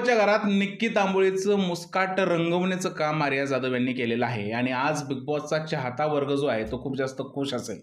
च्या घरात निक्की तांबोळीचं मुस्काट रंगवण्याचं काम आर्या जाधव यांनी केलेलं आहे आणि आज बिग बॉसचा चाहता वर्ग जो आहे तो खूप जास्त खुश असेल।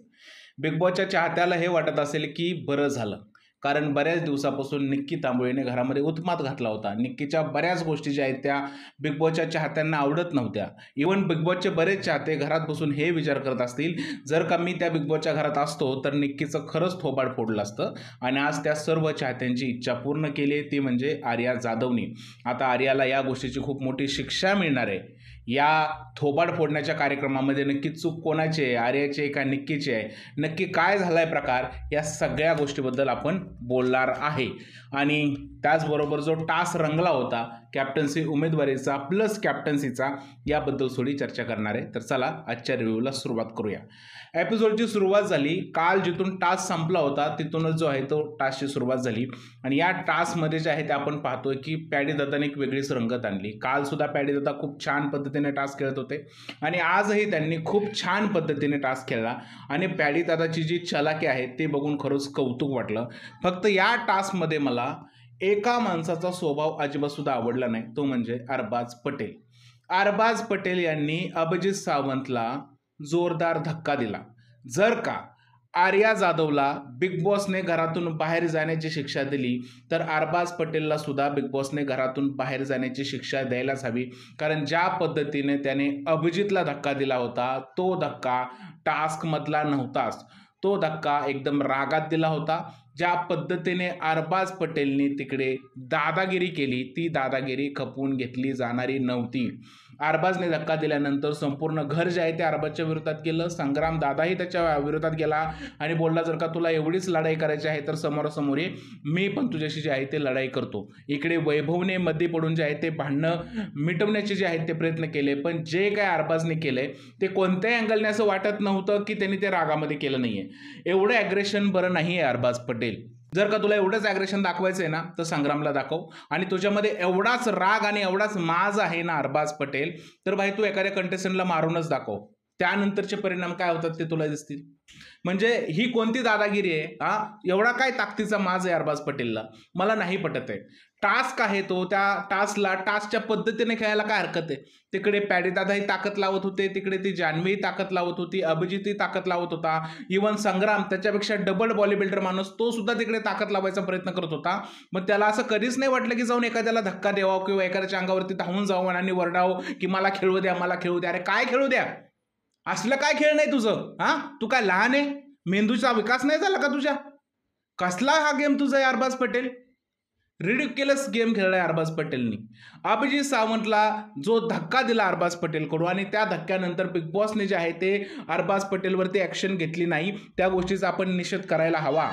बिग बॉसच्या चाहत्याला हे वाटत असेल की बरं झालं, कारण बऱ्याच दिवसापासून निक्की तांबोळीने घरामध्ये उत्मात घातला होता। निक्कीच्या बऱ्याच गोष्टी ज्या आहेत त्या बिग बॉसच्या चाहत्यांना आवडत नव्हत्या। इवन बिग बॉसचे बरेच चाहते घरात बसून हे विचार करत असतील, जर का मी त्या बिग बॉसच्या घरात असतो तर निक्कीचं खरंच थोबाड फोडलं असतं। आणि आज त्या सर्व चाहत्यांची इच्छा पूर्ण केली आहे, ती म्हणजे आर्या जाधवनी। आता आर्याला या गोष्टीची खूप मोठी शिक्षा मिळणार आहे। या थोबाड फोडण्याच्या कार्यक्रमामध्ये नक्की चूक कोणाची आहे, आर्याची का निक्कीची आहे, नक्की काय झालाय प्रकार, या सगळ्या गोष्टीबद्दल आपण बोलणार आहे। आणि त्याचबरोबर जो टास्क रंगला होता कॅप्टन्सी उमेदवारीचा प्लस कॅप्टन्सीचा, याबद्दल थोडी चर्चा करणार आहे। तर चला आजच्या रिव्ह्यूला सुरुवात करूया। एपिसोडची सुरुवात झाली काल, जिथून टास्क संपला होता तिथूनच जो आहे तो टास्कची सुरुवात झाली। आणि या टास्कमध्ये जे आहे ते आपण पाहतोय की पॅडी दादाने एक वेगळीच रंगत आणली। काल सुद्धा पॅडी दादा खूप छान पद्धतीने टास्क खेळत होते आणि आजही त्यांनी खूप छान पद्धतीने टास्क खेळला आणि पॅडी दादाची जी चलाकी आहे ते बघून खरंच कौतुक वाटलं। फक्त या टास्कमध्ये मला एका माणसाचा स्वभाव अजिबात सुद्धा आवडला नाही, तो म्हणजे अरबाज पटेल। अरबाज पटेल यांनी अभिजित सावंतला जोरदार धक्का दिला। जर का आर्या जाधवला बिग बॉसने घरातून बाहेर जाण्याची शिक्षा दिली तर अरबाज पटेलला सुद्धा बिग बॉसने घरातून बाहेर जाण्याची शिक्षा द्यायलाच हवी, कारण ज्या पद्धतीने त्याने अभिजितला धक्का दिला होता तो धक्का टास्कमधला नव्हताच, तो धक्का एकदम रागात दिला होता। ज्या पद्धतीने अरबाज पटेलने तिकडे दादागिरी केली ती दादागिरी खपवून घेतली जाणारी नव्हती। अरबाजने धक्का दिल्यानंतर संपूर्ण घर जे आहे ते अरबाजच्या विरोधात गेलं। संग्राम दादाही त्याच्या विरोधात गेला आणि बोलला, जर का तुला एवढीच लढाई करायची आहे तर समोरासमोर ये, मी पण तुझ्याशी जे आहे ते लढाई करतो। इकडे वैभवने मध्ये पडून जे आहे ते भांडणं मिटवण्याचे जे आहेत ते प्रयत्न केले, पण जे काय अरबाजने केलंय ते कोणत्याही अँगलने असं वाटत नव्हतं की त्यांनी ते रागामध्ये केलं नाहीये। एवढं ॲग्रेशन बरं नाही आहे अरबाज पटेल। जर का तुला एवढंच ॲग्रेशन दाखवायचं आहे ना तर संग्रामला दाखव, आणि तुझ्यामध्ये एवढाच राग आणि एवढाच माज आहे ना अरबाज पटेल, तर भाई तू एखाद्या कंटेस्टंटला मारूनच दाखव, त्यानंतरचे परिणाम काय होतात ते तुला दिसतील। म्हणजे ही कोणती दादागिरी आहे हा? एवढा काय ताकदीचा माज आहे अरबाज पटेलला? मला नाही पटत आहे। टास्क आहे तो, त्या टास्कच्या पद्धतीने खेळायला काय हरकत आहे? तिकडे पॅडी दादाही ताकद लावत होते, तिकडे ती जान्हवीही ताकद लावत होती, अभिजितही ताकद लावत होता, इवन संग्राम त्याच्यापेक्षा डबल बॉडी बिल्डर माणूस तो सुद्धा तिकडे ताकद लावायचा प्रयत्न करत होता। मग त्याला असं कधीच नाही वाटलं की जाऊन एखाद्याला धक्का द्यावा किंवा एखाद्याच्या अंगावरती धावून जावं आणि वरडावं की मला खेळू द्या, मला खेळू द्या। अरे काय खेळू द्या? असलं काय खेळ नाही तुझं? हा, तू काय लहान आहे? मेंदूचा विकास नाही झाला का तुझ्या? कसला हा गेम तुझा आहे अरबाज पटेल? रिडिक्युलस गेम खेळलाय अरबाज पटेलनी। अभिजित सावंतला जो धक्का दिला अरबाज पटेलकडून आणि त्या धक्क्यानंतर बिग बॉसने जे आहे ते अरबाज पटेलवरती ॲक्शन घेतली नाही, त्या गोष्टीचा आपण निषेध करायला हवा।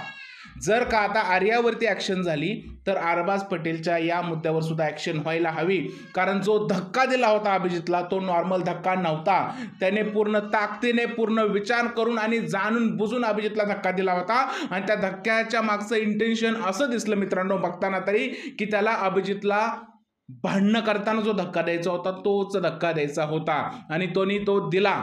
जर का आता आर्यावरती ॲक्शन झाली तर अरबाज पटेलच्या या मुद्द्यावर सुद्धा ॲक्शन व्हायला हवी, कारण जो धक्का दिला होता अभिजितला तो नॉर्मल धक्का नव्हता। त्याने पूर्ण ताकदीने पूर्ण विचार करून आणि जाणून बुजून अभिजितला धक्का दिला होता आणि त्या धक्क्याच्या मागचं इंटेन्शन असं दिसलं मित्रांनो बघताना तरी की त्याला अभिजितला भांडणं करताना जो धक्का द्यायचा होता तोच धक्का द्यायचा होता आणि तो दिला।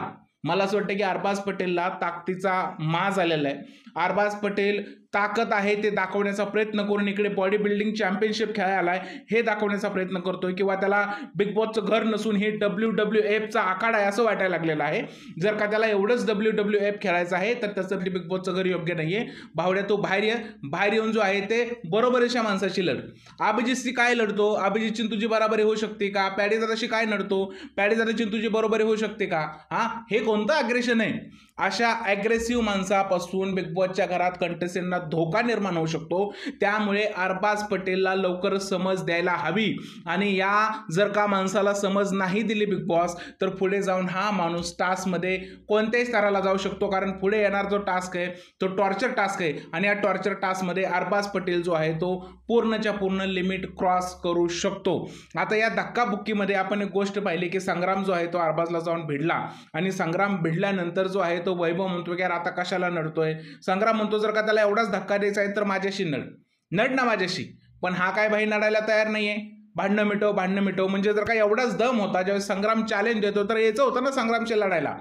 मला असं वाटतं की अरबाज पटेलला ताकदीचा माज आलेला आहे। अरबाज पटेल ताकद आहे ते दाखवण्याचा प्रयत्न करून इकडे बॉडी बिल्डिंग चॅम्पियनशिप खेळायला आहे हे दाखवण्याचा प्रयत्न करतोय, किंवा त्याला बिग बॉसचं घर नसून हे WWFचा आखाडा आहे असं वाटायला लागलेलं आहे। जर का त्याला एवढंच WWF खेळायचं आहे तर त्यासाठी बिग बॉसचं घर योग्य नाहीये। भावड्या तो बाहेर येऊन जो आहे ते बरोबरीच्या माणसाशी लढ। अभिजितशी काय लढतो? अभिजितची तुझी बरोबरी होऊ शकते का? पॅडी दादाशी काय लढतो? पॅडी दादाची तुझी बरोबरी होऊ शकते का? हा, हे कोणतं ॲग्रेशन आहे? अशा ॲग्रेसिव्ह माणसापासून बिग बॉसच्या घरात कंटेस्टंटना धोका निर्माण होऊ शकतो। त्यामुळे अरबाज पटेलला लवकर समज द्यायला हवी आणि या जर का माणसाला समज नाही दिली बिग बॉस तर पुढे जाऊन हा माणूस टास्कमध्ये कोणत्याही स्तराला जाऊ शकतो, कारण पुढे येणार जो टास्क आहे तो टॉर्चर टास्क आहे आणि या टॉर्चर टास्कमध्ये अरबाज पटेल जो आहे तो पूर्णच्या पूर्ण लिमिट क्रॉस करू शकतो। आता या धक्काबुक्कीमध्ये आपण एक गोष्ट पाहिली की संग्राम जो आहे तो अरबाजला जाऊन भिडला आणि संग्राम भिडल्यानंतर जो आहे तो वैभव म्हणतो की आता कशाला नडतोय? संग्राम म्हणतो जर का त्याला एवढाच धक्का द्यायचा आहे तर माझ्याशी नड ना माझ्याशी, पण हा काय भाई नडायला तयार नाहीये। भांडणं मिटव, म्हणजे जर का एवढाच दम होता ज्यावेळेस संग्राम चॅलेंज देतो तर यायचं होतं ना संग्रामशी लढायला।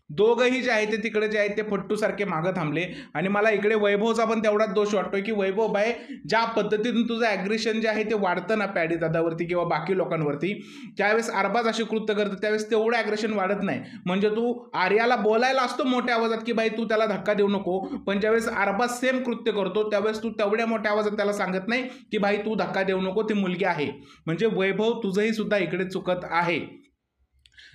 दोघंही जे आहे ते तिकडे जे आहेत ते फट्टूसारखे मागं थांबले. आणि मला इकडे वैभवचा पण तेवढाच दोष वाटतोय की वैभव बाय ज्या पद्धतीने तुझं ॲग्रेशन जे आहे ते वाढतं ना पॅडी दादावरती किंवा बाकी लोकांवरती, त्यावेळेस अरबाज अशी कृत्य करतं त्यावेळेस तेवढं ॲग्रेशन वाढत नाही. म्हणजे तू आर्याला बोलायला असतो मोठ्या आवाजात की बाई तू त्याला धक्का देऊ नको, पण ज्यावेळेस अरबाज सेम कृत्य करतो त्यावेळेस तू तेवढ्या मोठ्या आवाजात त्याला सांगत नाही की भाई तू धक्का देऊ नको, ती मुलगी आहे. म्हणजे वैभव तुझंही सुद्धा इकडे चुकत आहे.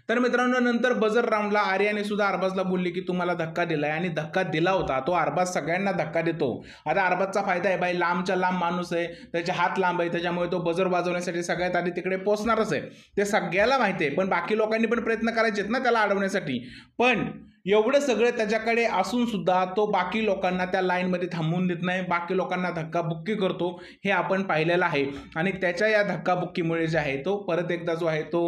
तर मित्रांनो नंतर बजर राऊंडला आर्याने सुद्धा अरबाजला बोलली की तुम्हाला धक्का दिलाय, आणि धक्का दिला होता. तो अरबाज सगळ्यांना धक्का देतो. आता अरबाजचा फायदा आहे बाई, लांबच्या लांब माणूस आहे, त्याचे हात लांब आहे, त्याच्यामुळे तो बजर वाजवण्यासाठी सगळ्यात आधी तिकडे पोहोचणारच आहे. ते सगळ्याला माहिती आहे. पण बाकी लोकांनी पण प्रयत्न करायचे आहेत ना त्याला अडवण्यासाठी. पण एवढं सगळं त्याच्याकडे असून सुद्धा तो बाकी लोकांना त्या लाईनमध्ये थांबवून देत नाही, बाकी लोकांना धक्काबुक्की करतो, हे आपण पाहिलेलं आहे. आणि त्याच्या या धक्काबुक्कीमुळे जे आहे तो परत एकदा जो आहे तो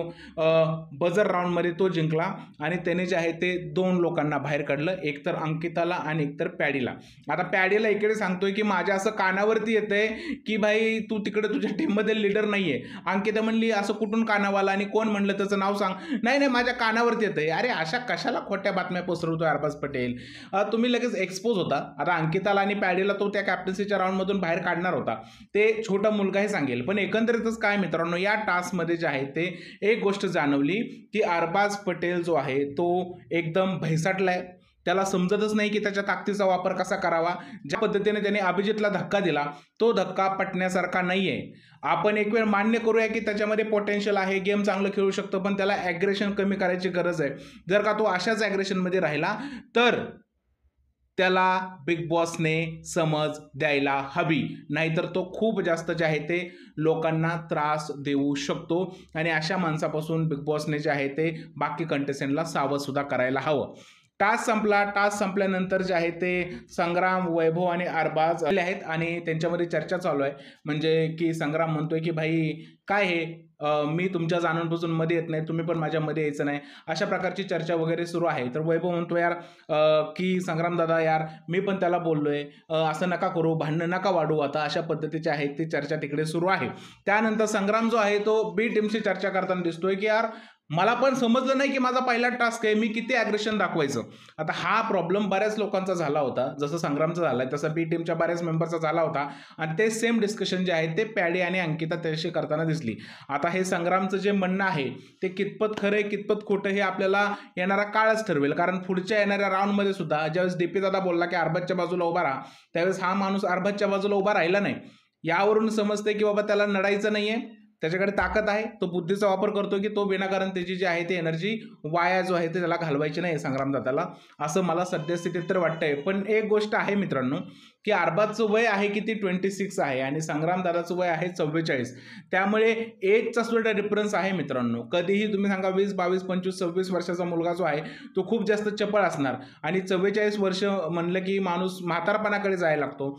बजर राऊंडमध्ये तो जिंकला. आणि त्याने जे आहे ते 2 लोकांना बाहेर काढलं, एकतर अंकिताला आणि एकतर पॅडीला. आता पॅडीला इकडे सांगतोय की माझ्या असं कानावरती येतंय की भाई तू तिकडे तुझ्या टीममध्ये लीडर नाहीये. अंकिता म्हणली असं कुठून कानावाला, आणि कोण म्हणलं त्याचं नाव सांग. नाही माझ्या कानावरती येतंय. अरे अशा कशाला खोट्या बातम्या पसरवतोय अरबाज पटेल. तुम्ही लगेच एक्सपोज होता. आता अंकिताला आणि पॅडीला तो त्या कॅप्टन्सीच्या राऊंडमधून बाहेर काढणार होता, ते छोटा मुलगाही सांगेल. पण एकंदरीतच काय मित्रांनो, या टास्कमध्ये जे आहे ते एक गोष्ट जाणवली की अरबाज पटेल जो आहे तो एकदम भैसाटलाय. त्याला समजतच नाही की त्याच्या ताकदीचा वापर कसा करावा. ज्या पद्धतीने त्याने अभिजितला धक्का दिला तो धक्का पटण्यासारखा नाहीये. आपण एक वेळ मान्य करूया की त्याच्यामध्ये पोटेन्शियल आहे, गेम चांगलं खेळू शकतो, पण त्याला ॲग्रेशन कमी करायची गरज आहे. जर का तो अशाच ॲग्रेशनमध्ये राहिला तर त्याला बिग बॉसने समज द्यायला हवी, नाहीतर तो खूप जास्त जे आहे ते लोकांना त्रास देऊ शकतो. आणि अशा माणसापासून बिग बॉसने जे आहे ते बाकी कंटेस्टंटला सावधसुद्धा करायला हवं. टास्क संपला. टास्क संपल्यानंतर जे आहे ते संग्राम, वैभव आणि अरबाज आले आहेत आणि त्यांच्यामध्ये चर्चा चालू आहे. म्हणजे की संग्राम म्हणतोय की भाई काय हे, मी तुमच्या जाणूनपासून मध्ये येत नाही, तुम्ही पण माझ्या मध्ये यायचं नाही, अशा प्रकारची चर्चा वगैरे सुरू आहे. तर वैभव म्हणतो यार की संग्राम दादा यार मी पण त्याला बोललोय, असं नका करू, भांडणं नका वाढू. आता अशा पद्धतीचे आहे ती चर्चा तिकडे सुरू आहे. त्यानंतर संग्राम जो आहे तो बी टीमशी चर्चा करताना दिसतोय की यार मला पण समजलं नाही की माझा पहिला टास्क आहे, मी किती ॲग्रेशन दाखवायचं. आता हा प्रॉब्लेम बऱ्याच लोकांचा झाला होता, जसं संग्रामचा झाला आहे तसं बी टीमच्या बऱ्याच मेंबरचा झाला होता. आणि ते सेम डिस्कशन जे आहे ते पॅडी आणि अंकिता त्याशी करताना दिसली. आता हे संग्रामचं जे म्हणणं आहे ते कितपत खरं आहे कितपत खोटं हे आपल्याला येणारा काळच ठरवेल. कारण पुढच्या येणाऱ्या राऊंडमध्ये सुद्धा ज्यावेळेस डीपी दादा बोलला की अरबाजच्या बाजूला उभा राहा, त्यावेळेस हा माणूस अरबाजच्या बाजूला उभा राहिला नाही. यावरून समजते की बाबा त्याला लढायचं नाहीये, त्याच्याकडे ताकद आहे, तो बुद्धीचा वापर करतो की तो विनाकारण त्याची जी आहे ती एनर्जी वाया जो आहे ते त्याला घालवायची नाही संग्रामदादाला, असं मला सद्यस्थितीत तर वाटतंय. पण एक गोष्ट आहे मित्रांनो की अरबाजचं वय आहे किती 26 आहे आणि संग्रामदादाचं वय आहे 44. त्यामुळे एजचा सुद्धा डिफरन्स आहे मित्रांनो. कधीही तुम्ही सांगा 20, 22, 25, 26 वर्षाचा मुलगा जो आहे तो खूप जास्त चपळ असणार, आणि 44 वर्ष म्हणलं की माणूस म्हातारपणाकडे जायला लागतो.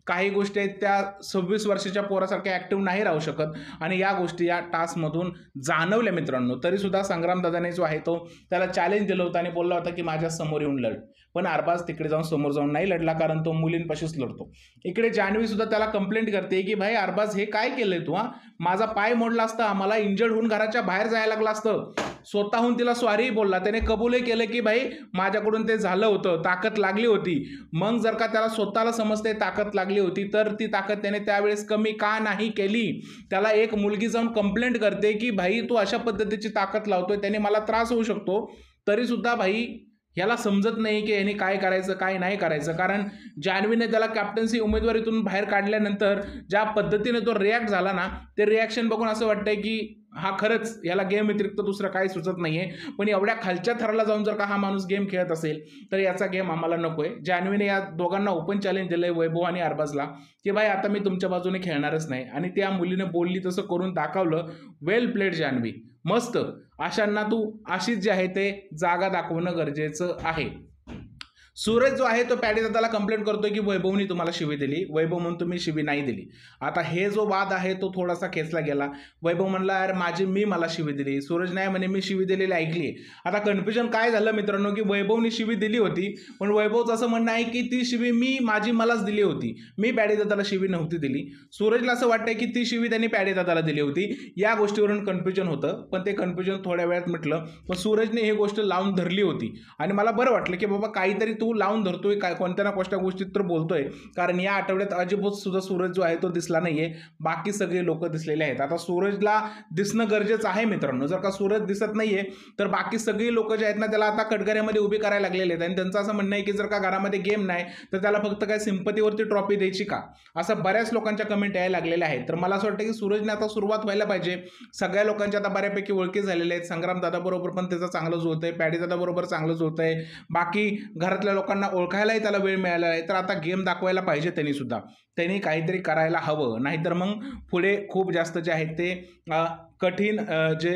काही गोष्टी आहेत त्या 26 वर्षाच्या पोरासारख्या ॲक्टिव्ह नाही राहू शकत, आणि या गोष्टी या टास्कमधून जाणवल्या मित्रांनो. तरीसुद्धा संग्रामदादाने जो आहे तो त्याला चॅलेंज दिलं होतं आणि बोलला होता की माझ्या समोर येऊन लढ. पण अरबाज तिकडे जाऊन समोर जाऊन नाही लढला, कारण तो मुलींपाशीच लढतो. इकडे जान्हवी सुद्धा त्याला कंप्लेंट करते की भाई अरबाज हे काय केलंय तू, माझा पाय मोडला असता, मला इंजर्ड होऊन घराच्या बाहेर जायला लागलं असतं. स्वतःहून तिला सॉरी बोलला, त्याने कबूलही केलं की भाई माझ्याकडून ते झालं होतं, ताकद लागली होती. मग जर का त्याला स्वतःला समजते ताकद लागली होती तर ती ताकद त्याने त्यावेळेस कमी का नाही केली. त्याला एक मुलगी जाऊन कंप्लेंट करते की भाई तू अशा पद्धतीची ताकद लावतोय, त्याने मला त्रास होऊ शकतो. तरी सुद्धा भाई याला समजत नाही की याने काय करायचं काय नाही करायचं. कारण जान्हवीने त्याला कॅप्टन्सी उमेदवारीतून बाहेर काढल्यानंतर ज्या पद्धतीने तो रिॲक्ट झाला ना, ते रिॲक्शन बघून असं वाटतंय की हा खरंच याला गेम व्यतिरिक्त दुसरं काही सुचत नाहीये. पण एवढ्या खालच्या थराला जाऊन जर का हा माणूस गेम खेळत असेल तर याचा गेम आम्हाला नकोय. जान्हवीने या दोघांना ओपन चॅलेंज दिलंय, वैभव आणि अरबाजला, की भाई आता मी तुमच्या बाजूने खेळणारच नाही. आणि त्या मुलीने बोलली तसं करून दाखवलं. वेल प्लेड जान्हवी, मस्त. अशांना तू अशीच जे आहे ते जागा दाखवणं गरजेचं आहे. सूरज जो आहे तो पॅडी दादाला कंप्लेंट करतोय की वैभवनी तुम्हाला शिवी दिली, वैभव म्हणून तुम्ही शिवी नाही दिली. आता हे जो वाद आहे तो थोडासा खेचला गेला. वैभव म्हणला यार मी मला शिवी दिली, सूरज नाही म्हणे मी शिवी दिलेली ऐकली. आता कन्फ्युजन काय झालं मित्रांनो की वैभवनी शिवी दिली होती, पण वैभवचं असं म्हणणं आहे की ती शिवी मलाच दिली होती, मी पॅडी दादाला शिवी नव्हती दिली. सूरजला असं वाटतंय की ती शिवी त्यांनी पॅडी दादाला दिली होती. या गोष्टीवरून कन्फ्युजन होतं, पण ते कन्फ्युजन थोड्या वेळात मिटलं. पण सूरजने ही गोष्ट लावून धरली होती आणि मला बरं वाटलं की बाबा काहीतरी तू लावून धरतोय, काय कोणत्या ना कोणत्या गोष्टीत तर बोलतोय. कारण या आठवड्यात अजिबात सुद्धा सूरज जो आहे तो दिसला नाहीये, बाकी सगळे लोक दिसलेले आहेत. आता सूरजला दिसणं गरजेचं आहे मित्रांनो. जर का सूरज दिसत नाहीये तर बाकी सगळी लोक जे आहेत ना त्याला आता कटघऱ्यामध्ये उभी करायला लागलेले आहेत. आणि त्यांचं असं म्हणणं आहे की जर का घरामध्ये गेम नाही तर त्याला फक्त काय सिंपतीवरती ट्रॉफी द्यायची का, असं बऱ्याच लोकांच्या कमेंट यायला लागलेल्या आहेत. तर मला असं वाटतं की सूरजने आता सुरुवात व्हायला पाहिजे. सगळ्या लोकांच्या आता बऱ्यापैकी ओळखी झालेल्या आहेत. संग्राम दादा बरोबर पण त्याचं चांगलं जुळतंय, पॅडी दादा बरोबर चांगलं जुळतंय, बाकी घरातल्या लोकांना ओळखायलाही त्याला वेळ मिळाला आहे. तर आता गेम दाखवायला पाहिजे त्यांनी काहीतरी करायला हवं, नाहीतर मग पुढे खूप जास्त जे आहे ते कठीण जे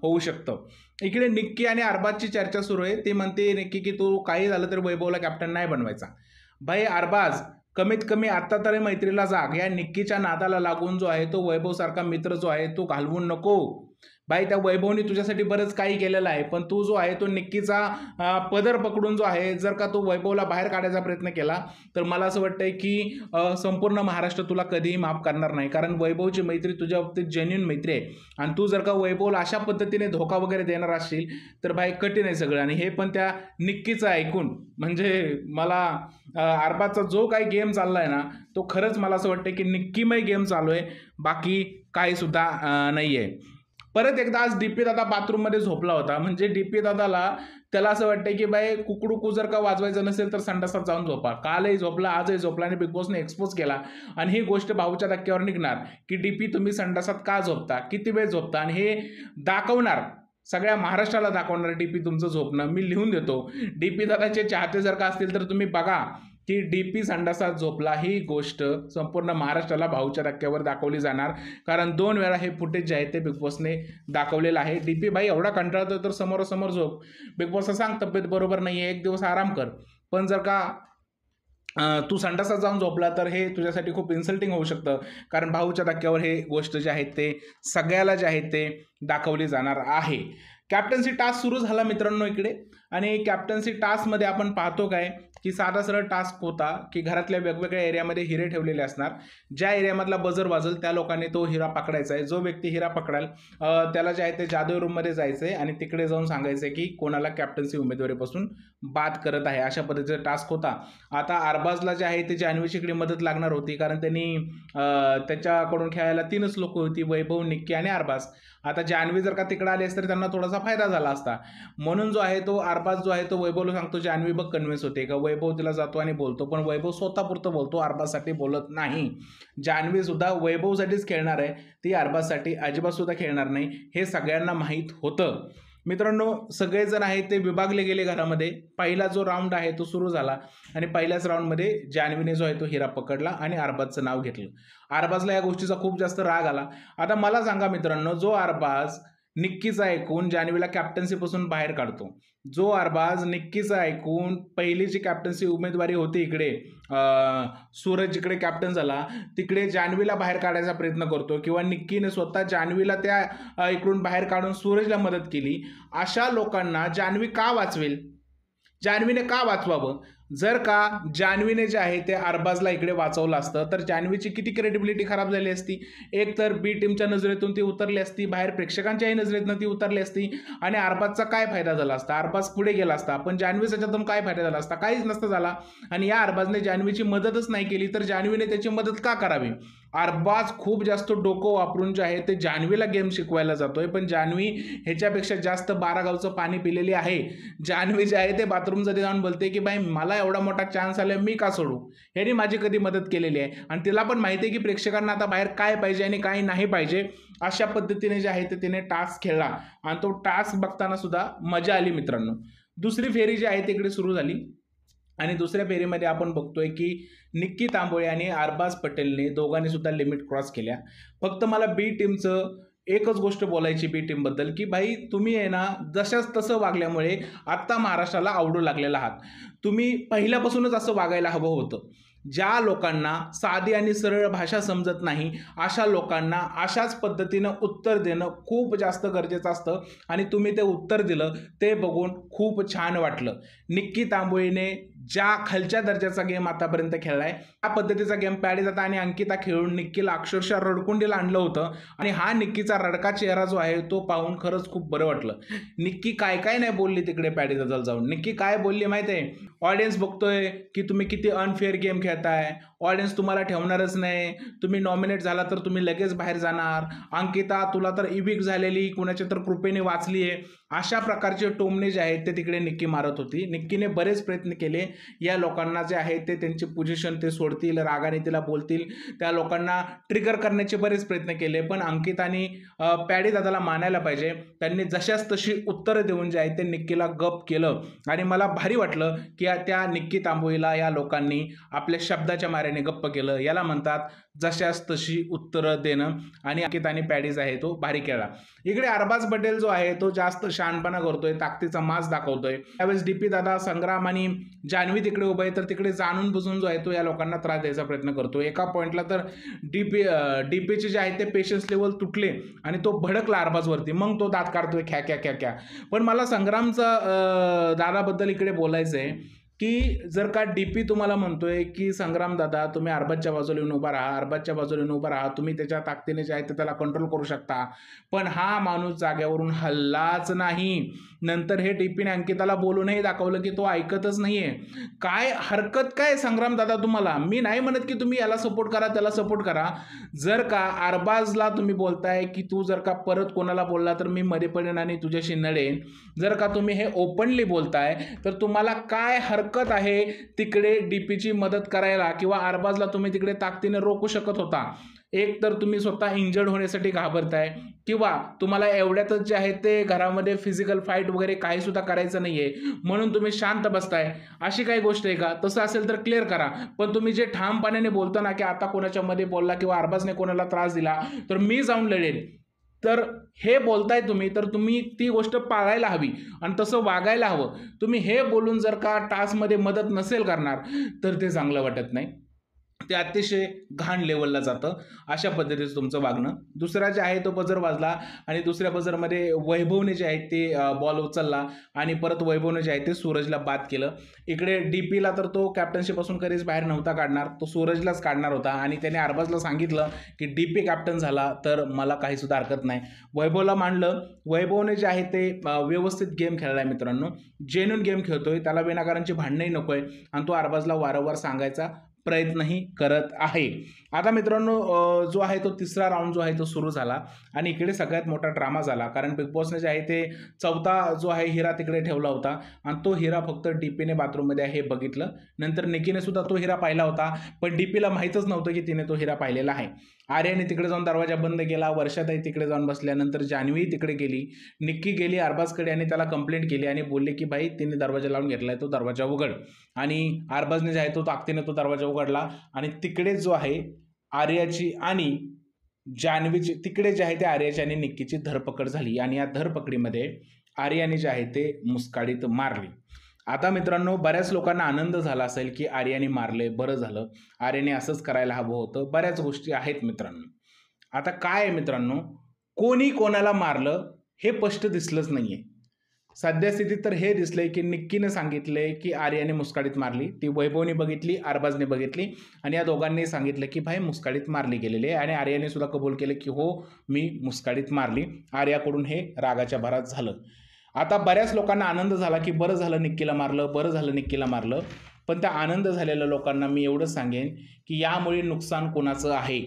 होऊ शकतं. इकडे निक्की आणि अरबाजची चर्चा सुरू आहे. ती म्हणते निक्की की तू काही झालं तर वैभवला कॅप्टन नाही बनवायचा. भाई अरबाज कमीत कमी आता तरी मैत्रीला जाग. या निक्कीच्या नादाला लागून जो आहे तो वैभव सारखा मित्र जो आहे तो घालवून नको. भाई त्या वैभवनी तुझ्यासाठी बरंच काही केलेलं आहे, पण तू जो आहे तो निक्कीचा पदर पकडून जो आहे जर का तू वैभवला बाहेर काढायचा प्रयत्न केला तर मला असं वाटतंय की संपूर्ण महाराष्ट्र तुला कधीही माफ करणार नाही. कारण वैभवची मैत्री तुझ्या बाबतीत जेन्युइन मैत्री आहे आणि तू जर का वैभवला अशा पद्धतीने धोका वगैरे देणार असशील तर भाई कठीण आहे सगळं. आणि हे पण त्या निक्कीचं ऐकून म्हणजे मला अरबाजचा जो काही गेम चाललाय ना तो खरंच मला असं वाटतं की निक्कीमय गेम चालू आहे, बाकी काही सुद्धा नाही आहे. परत एकदा आज डीपी दादा बाथरूममध्ये झोपला होता. म्हणजे डीपी दादाला त्याला असं वाटतं की बाई कुकडुकू जर का वाजवायचं नसेल तर संडासात जाऊन झोपा. कालही झोपला, आजही झोपला आणि बिग बॉसने एक्सपोज केला. आणि ही गोष्ट भाऊच्या धक्क्यावर निघणार की डीपी तुम्ही संडासात का झोपता, किती वेळ झोपता, आणि हे दाखवणार, सगळ्या महाराष्ट्राला दाखवणार डीपी तुमचं झोपणं. मी लिहून देतो. डीपी दादाचे चाहते जर का असतील तर तुम्ही बघा की डीपी संडासात झोपला. ही गोष्ट संपूर्ण महाराष्ट्राला भाऊच्या धक्क्यावर दाखवली जाणार, कारण 2 वेळा हे फुटेज जे आहे ते बिग बॉसने दाखवलेलं आहे. डीपी भाई एवढा कंटाळतो तर समोरासमोर झोप. बिग बॉसला सांग तब्येत बरोबर नाही आहे, एक दिवस आराम कर. पण जर का तू संडासात जाऊन झोपला तर हे तुझ्यासाठी खूप इन्सल्टिंग होऊ शकतं, कारण भाऊच्या धक्क्यावर हे गोष्ट जे आहे ते सगळ्याला जे आहे ते दाखवली जाणार आहे. कॅप्टन्सी टास्क सुरू झाला मित्रांनो इकडे. आणि कॅप्टन्सी टास्कमध्ये आपण पाहतो काय की साधा सरळ टास्क होता की घरातल्या वेगवेगळ्या एरियामध्ये हिरे ठेवलेले असणार. ज्या एरियामधला बजर वाजल त्या लोकांनी तो हिरा पकडायचा आहे. जो व्यक्ती हिरा पकडाल त्याला जे आहे ते जादू रूममध्ये जायचं आहे आणि तिकडे जाऊन सांगायचं आहे की कोणाला कॅप्टन्सी उमेदवारीपासून बाद करत आहे. अशा पद्धतीचा टास्क होता. आता अरबाजला जे आहे ते जान्हवीची मदत लागणार होती, कारण त्यांनी त्याच्याकडून खेळायला 3च लोक होती, वैभव, निक्की आणि अरबाज. आता जान्हवी जर का तिकडे आली असते तर त्यांना थोडासा फायदा झाला असता. म्हणून जो आहे तो अरबाज जो आहे तो वैभवला सांगतो जान्हवी बघ कन्व्हिन्स होते का. वैभव तिला जातो आणि बोलतो, पण वैभव स्वतःपुरतं बोलतो, अरबाजसाठी बोलत नाही. जान्हवी सुद्धा वैभवसाठीच खेळणार आहे, ती अरबाजसाठी अजिबात सुद्धा खेळणार नाही, हे सगळ्यांना माहीत होतं. मित्रांनो सगळेजण आहेत ते विभागले गेले घरामध्ये. पहिला जो राऊंड आहे तो सुरू झाला आणि पहिल्याच राऊंडमध्ये जान्हवीने जो आहे तो हिरा पकडला आणि अरबाजचं नाव घेतलं. अरबाजला या गोष्टीचा खूप जास्त राग आला. आता मला सांगा मित्रांनो, जो अरबाज निक्कीचा ऐकून जान्हवीला कॅप्टन्सीपासून बाहेर काढतो, जो अरबाज निक्कीचा ऐकून पहिली जी कॅप्टन्सी उमेदवारी होती इकडे सूरज जिकडे कॅप्टन झाला तिकडे जान्हवीला बाहेर काढायचा प्रयत्न करतो, किंवा निक्कीने स्वतः जान्हवीला त्या इकडून बाहेर काढून सूरजला मदत केली, अशा लोकांना जान्हवी का वाचवेल? जान्हवीने का वाचवावं? जर का जान्हवीने जे आहे ते अरबाजला इकडे वाचवलं असतं तर जान्हवीची किती क्रेडिबिलिटी खराब झाली असती. एक तर बी टीमच्या नजरेतून ती उतरली असती, बाहेर प्रेक्षकांच्याही नजरेतून ती उतरली असती, आणि अरबाजचा काय फायदा झाला असता? अरबाज पुढे गेला असता, पण जान्हवीचा त्याच्यातून काय फायदा झाला असता? काहीच नसतं झाला. आणि या अरबाजने जान्हवीची मदतच नाही केली तर जान्हवीने त्याची मदत का करावी? अरबाज खूप जास्त डोकं वापरून जे आहे ते जान्हवीला गेम शिकवायला जातोय, पण जान्हवी ह्याच्यापेक्षा जास्त 12 गावचं पाणी पिलेली आहे. जान्हवी जे आहे ते बाथरूममध्ये जाऊन बोलते की बाई मला एवढा मोठा चान्स आला, मी का सोडू? ह्यानी माझी कधी मदत केलेली आहे, आणि तिला पण माहिती आहे की प्रेक्षकांना आता बाहेर काय पाहिजे आणि काय नाही पाहिजे. अशा पद्धतीने जे आहे ते तिने टास्क खेळला आणि तो टास्क बघताना सुद्धा मजा आली मित्रांनो. दुसरी फेरी जी आहे तिकडे सुरू झाली आणि दुसऱ्या फेरीमध्ये आपण बघतोय की निक्की तांबोळे आणि अरबाज पटेलने दोघांनी सुद्धा लिमिट क्रॉस केल्या. फक्त मला बी टीमचं एकच गोष्ट बोलायची बी टीमबद्दल की भाई तुम्ही आहे ना जशाच तसं वागल्यामुळे आत्ता महाराष्ट्राला आवडू लागलेला आहात. तुम्ही पहिल्यापासूनच असं वागायला हवं होतं. ज्या लोकांना साधी आणि सरळ भाषा समजत नाही अशा लोकांना अशाच पद्धतीनं उत्तर देणं खूप जास्त गरजेचं असतं आणि तुम्ही ते उत्तर दिलं ते बघून खूप छान वाटलं. निक्की तांबोळीने ज्या खालच्या दर्जाचा गेम आतापर्यंत खेळलाय त्या पद्धतीचा गेम पॅडीदादा आणि अंकिता खेळून निक्कीला अक्षरशः रडकुंडीला आणलं होतं आणि हा निक्कीचा रडका चेहरा जो आहे तो पाहून खरंच खूप बरं वाटलं. निक्की काय काय नाही बोलली तिकडे पॅडीदादाला जाऊन. निक्की काय बोलली माहिती आहे, ऑडियन्स बघतोय की तुम्ही किती अनफेअर गेम खेळताय, ऑडियन्स तुम्हाला ठेवणारच नाही, तुम्ही नॉमिनेट झाला तर तुम्ही लगेच बाहेर जाणार, अंकिता तुला तर इविक झालेली कुणाच्या तर कृपेने वाचली आहे, अशा प्रकारचे टोमणे जे आहेत ते तिकडे निक्की मारत होती. निक्कीने बरेच प्रयत्न केले या लोकांना जे आहे ते त्यांची पोझिशन ते सोडतील, रागाने तिला बोलतील, त्या लोकांना ट्रिगर करण्याचे बरेच प्रयत्न केले, पण अंकिताने पॅडीदादाला मानायला पाहिजे, त्यांनी जशाच तशी उत्तरं देऊन जे आहे ते निक्कीला गप केलं आणि मला भारी वाटलं की त्या निक्की तांबोळीला या लोकांनी आपल्या शब्दाच्या माऱ्याने गप्प केलं. याला म्हणतात जशाच तशी उत्तरं देणं आणि अंकिताने पॅडीज आहे तो भारी केला. इकडे अरबाज पटेल जो आहे तो जास्त शहाणपणा करतोय, ताकदीचा मास दाखवतोय. त्यावेळेस डीपी दादा, संग्राम आणि जान्हवी तिकडे उभे आहे तर तिकडे जाणून बुजून जो आहे तो या लोकांना त्रास द्यायचा प्रयत्न करतो. एका पॉईंटला तर डीपीचे जे आहे ते पेशन्स लेवल तुटले आणि तो भडकला अरबाजवरती, मग तो दात काढतोय ख्या ख्या ख्या ख्या. पण मला संग्रामचा दादाबद्दल इकडे बोलायचं आहे की जर का डीपी तुम्हाला म्हणतोय की संग्राम दादा तुम्ही अरबाजच्या बाजूला येऊन उभा राहा, अरबाजच्या बाजूला येऊन उभा राहा, तुम्ही त्याच्या ताकदीने जे आहे ते त्याला कंट्रोल करू शकता, पण हा माणूस जाग्यावरून हल्लाच नाही. नंतर हे डीपीने अंकिताला बोलूनही दाखवलं की तो ऐकतच नाहीये. काय हरकत काय संग्राम दादा तुम्हाला? मी नाही म्हणत की तुम्ही याला सपोर्ट करा त्याला सपोर्ट करा. जर का अरबाजला तुम्ही बोलताय की तू जर का परत कोणाला बोलला तर मी मध्ये पडेन आणि तुझ्याशी नडेन, जर का तुम्ही हे ओपनली बोलताय तर तुम्हाला काय हरकत आहे तिकडे डीपीची मदत करायला किंवा अरबाजला तुम्ही तिकडे ताकदीने रोखू शकत होता. एक तर तुम्ही स्वतः इंजर्ड होण्यासाठी घाबरताय किंवा तुम्हाला एवढ्यातच जे आहे ते घरामध्ये फिजिकल फाईट वगैरे काही सुद्धा करायचं नाहीये म्हणून तुम्ही शांत बसताय, अशी काही गोष्ट आहे का? तसं असेल तर क्लिअर करा. पण तुम्ही जे ठामपणाने बोलता ना की आता कोणाच्या मध्ये बोलला किंवा अरबाजने कोणाला त्रास दिला तर मी जाऊन लढेन, तर हे बोलताय तुम्ही तर तुम्ही ती गोष्ट पाळायला हवी आणि तसं वागायला हवं. तुम्ही हे बोलून जर का टास्कमध्ये मदत नसेल करणार तर ते चांगलं वाटत नाही, ते अतिशय घाण लेवलला जातं. अशा पद्धतीचं तुमचं वागणं. दुसरा जे आहे तो बजर वाजला आणि दुसऱ्या बजरमध्ये वैभवने जे आहे ते बॉल उचलला आणि परत वैभवने जे आहे ते सूरजला बाद केलं. इकडे डीपीला तर तो कॅप्टन्सीपासून कधीच बाहेर नव्हता काढणार, तो सूरजलाच काढणार होता आणि त्याने अरबाजला सांगितलं की डीपी कॅप्टन झाला तर मला काही सुद्धा हरकत नाही. वैभवला मांडलं. वैभवने जे आहे ते व्यवस्थित गेम खेळलाय मित्रांनो, जेन्युइन गेम खेळतोय, त्याला विनाकारांची भांडणही नकोय आणि तो अरबाजला वारंवार सांगायचा प्रयत्नही करत आहे. आता मित्रांनो जो आहे तो तिसरा राऊंड जो आहे तो सुरू झाला आणि इकडे सगळ्यात मोठा ड्रामा झाला कारण बिग बॉसने जे आहे ते चौथा जो आहे हिरा तिकडे ठेवला होता आणि तो हिरा फक्त डीपीने बाथरूममध्ये आहे हे बघितलं. नंतर निकीने सुद्धा तो हिरा पाहिला होता पण डीपीला माहीतच नव्हतं की तिने तो हिरा पाहिलेला आहे. आर्याने तिकडे जाऊन दरवाजा बंद केला, वर्षाताई तिकडे जाऊन बसल्यानंतर जान्हवी तिकडे गेली, निक्की गेली अरबाजकडे आणि त्याला कंप्लेंट केली आणि बोलले की भाई तिने दरवाजा लावून घेतलाय तो दरवाजा उघड, आणि अरबाजने जे आहे तो ताकदीने तो दरवाजा उघडला आणि तिकडे जो आहे आर्याची आणि जान्हवीची तिकडे जे आहे ते आर्याची आणि निक्कीची धरपकड झाली आणि या धरपकडीमध्ये आर्याने जे आहे ते मुस्काडीत मारली. आता मित्रांनो बऱ्याच लोकांना आनंद झाला असेल की आर्याने मारले, बरं झालं, आर्याने असंच करायला हवं होतं, बऱ्याच गोष्टी आहेत मित्रांनो. आता काय आहे मित्रांनो, कोणी कोणाला मारलं हे स्पष्ट दिसलंच नाहीये. सद्यस्थितीत तर हे दिसलंय की निक्कीने सांगितलंय की आर्याने मुस्काडीत मारली, ती वैभवने बघितली, अरबाजने बघितली आणि या दोघांनी सांगितलं की भाई मुस्काडीत मारली गेलेली आहे आणि आर्याने सुद्धा कबूल केलं की हो मी मुस्काडीत मारली. आर्याकडून हे रागाच्या भरात झालं. आता बऱ्याच लोकांना आनंद झाला की बरं झालं निक्कीला मारलं, बरं झालं निक्कीला मारलं, पण त्या आनंद झालेल्या लोकांना मी एवढंच सांगेन की यामुळे नुकसान कोणाचं आहे?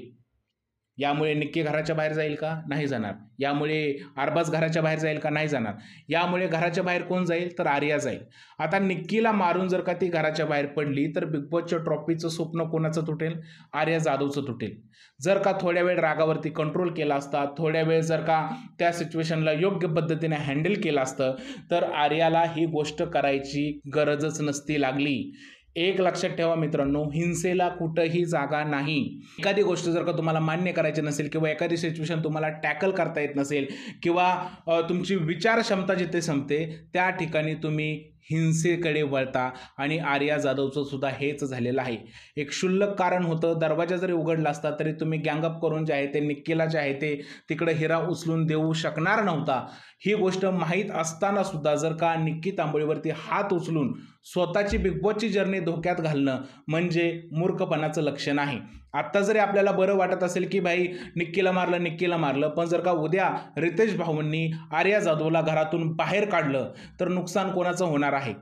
यामुळे निक्की घराच्या बाहेर जाईल का? नाही जाणार. यामुळे अरबाज घराच्या बाहेर जाईल का? नाही जाणार. यामुळे घराच्या बाहेर कोण जाईल? तर आर्या जाईल. आता निक्कीला मारून जर का ती घराच्या बाहेर पडली तर बिग बॉसच्या ट्रॉफीचं स्वप्न कोणाचं तुटेल? आर्या जाधवचं तुटेल. जर का थोड्या वेळ रागावरती कंट्रोल केला असता, थोड्या वेळ जर का त्या सिच्युएशनला योग्य पद्धतीने हँडल केलं असतं तर आर्याला ही गोष्ट करायची गरजच नसती लागली. एक लक्षात ठेवा मित्रांनो, हिंसेला कुठंही जागा नाही. एखादी गोष्ट जर का तुम्हाला मान्य करायची नसेल किंवा एखादी सिच्युएशन तुम्हाला टॅकल करता येत नसेल किंवा तुमची विचार क्षमता जिथे संपते त्या ठिकाणी तुम्ही हिंसेकडे वळता आणि आर्या जाधवचं सुद्धा हेच झालेलं आहे. एक क्षुल्लक कारण होतं, दरवाजा जरी उघडला असता तरी तुम्ही गँगअप करून जे आहे ते निक्कीला जे आहे ते तिकडे हिरा उचलून देऊ शकणार नव्हता. ही गोष्ट माहीत असताना सुद्धा जर का निक्की तांबोळीवरती हात उचलून स्वतःची बिग बॉसची जर्नी धोक्यात घालणं म्हणजे मूर्खपणाचं लक्षण आहे. आत्ता जरी आपल्याला बरं वाटत असेल की भाई निक्कीला मारलं, पण जर का उद्या रितेश भाऊंनी आर्या जाधवला घरातून बाहेर काढलं तर नुकसान कोणाचं होणार आहे?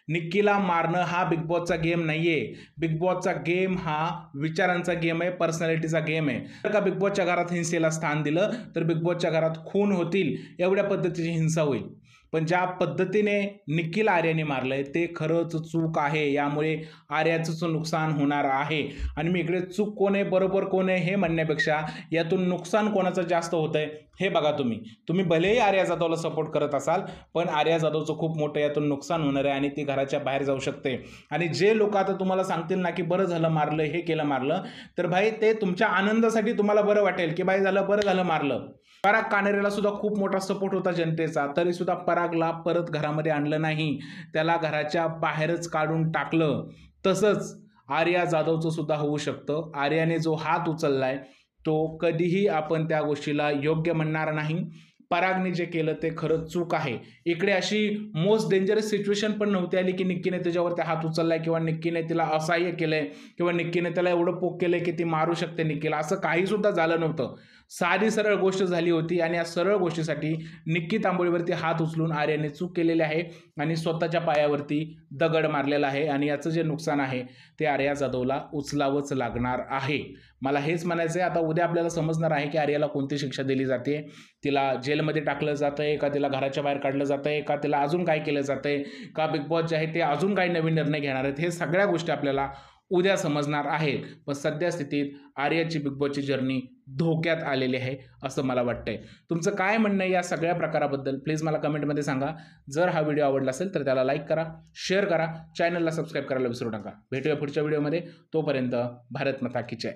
निक्कीला मारणं हा बिग बॉसचा गेम नाहीये. बिग बॉसचा गेम हा विचारांचा गेम आहे, पर्सनॅलिटीचा गेम आहे. जर का बिग बॉसच्या घरात हिंसेला स्थान दिलं तर बिग बॉसच्या घरात खून होतील, एवढ्या पद्धतीची हिंसा होईल. पण ज्या पद्धतीने निक्कीला आर्याने मारलंय ते खरंच चूक आहे. यामुळे आर्याचंच नुकसान होणार आहे. आणि मी इकडे चूक कोण आहे बरोबर कोण आहे हे म्हणण्यापेक्षा यातून नुकसान कोणाचं जास्त होतंय हे बघा. तुम्ही भलेही आर्या जाधवला सपोर्ट करत असाल पण आर्या जाधवचं खूप मोठं यातून नुकसान होणार आहे आणि ती घराच्या बाहेर जाऊ शकते. आणि जे लोक आता तुम्हाला सांगतील ना की बरं झालं मारलं, हे केलं मारलं, तर भाई ते तुमच्या आनंदासाठी तुम्हाला बरं वाटेल की भाई बरं झालं मारलं. पराग कानेरेला सुद्धा खूप मोठा सपोर्ट होता जनतेचा, तरी सुद्धा परागला परत घरामध्ये आणलं नाही, त्याला घराच्या बाहेरच काढून टाकलं. तसंच आर्या जाधवचं सुद्धा होऊ शकतं. आर्याने जो हात उचललाय तो कधीही आपण त्या गोष्टीला योग्य म्हणणार नाही. परागने जे केलं ते खरंच चूक आहे. इकडे अशी मोस्ट डेंजरस सिच्युएशन पण नव्हती आली की निक्कीने त्याच्यावरती हात उचललाय किंवा निक्कीने तिला असहाय्य केलंय किंवा निक्कीने त्याला एवढं पोक केलंय की ती मारू शकते निक्कीला, असं काही सुद्धा झालं नव्हतं. साधी सरळ गोष्ट झाली होती आणि या सरळ गोष्टीसाठी निक्की तांबोळीवरती हात उचलून आर्याने चूक केलेली आहे आणि स्वतःच्या पायावरती दगड मारलेला आहे. आणि याचं जे नुकसान आहे ते आर्या जाधवला उचलावंच लागणार आहे. मला हेच म्हणायचं आहे, आता उद्या आपल्याला समजणार आहे की आर्याला कोणती शिक्षा दिली जाते. तिला जेलमध्ये टाकलं जातंय का, तिला घराच्या बाहेर काढलं जातंय का, तिला अजून काय केलं जातंय का, बिग बॉस जे आहे ते अजून काही नवीन निर्णय घेणार आहेत, हे सगळ्या गोष्टी आपल्याला उद्या समजणार आहेत. पण सध्या स्थितीत आर्याची बिग बॉसची जर्नी धोक्यात आलेली आहे असं मला वाटतंय. तुमचं काय म्हणणं आहे या सगळ्या प्रकाराबद्दल प्लीज मला कमेंटमध्ये सांगा. जर हा व्हिडिओ आवडला असेल तर त्याला लाईक करा, शेअर करा, चॅनलला सबस्क्राईब करायला विसरू नका. भेटूया पुढच्या व्हिडिओमध्ये. तोपर्यंत भारत माता की जय.